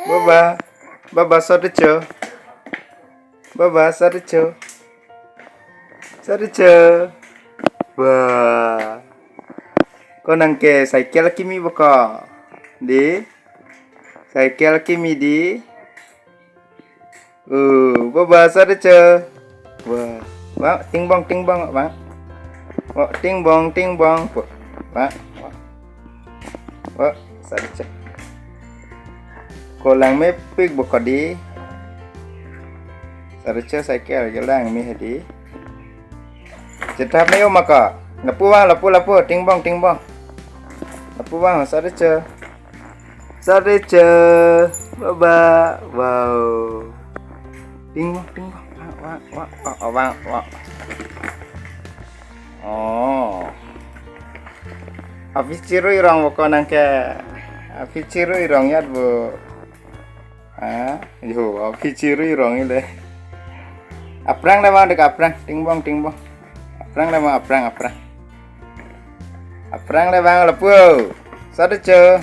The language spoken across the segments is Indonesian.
Baba, baba sarıçı. Baba sarıçı. Sarıçı. Wah. Con angke cycle kimi baka. Di. Cycle kimi di. Baba sarıçı. Wah. Wah, ting bong, bang. Wah, ting bong. Wah. Wah, sarıçı. Kolang mepik baka di. Sarıçı cycle jalan mi hadi. Cetak mayo maka. Lapu bang, lapu. Ting bong. Lapu bang, sarıçı. Sarıçı. Baba. Wow. Ting bong. Wah. Oh. Afichiru irong bako nangke. Afichiru irong yat bu. Yo, afichiru irong ile. Aprang dah bang dek aprang. Ting bong. Aprang dah bang aprang. Aprang dah bang lapu. Sarıçı.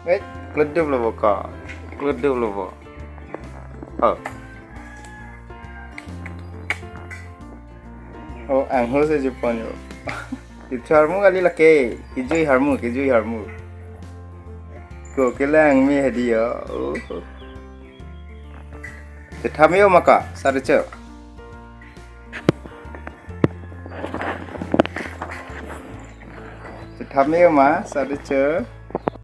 Wait, kledup lo bako. Oh, ang ho sa Japan yo. Itu harmu kali laki. Kijui harmu. Ko kelang mi hadiah. Oh. Tetamiyo maka sarıçı. Tetamiyo ma sarıçı.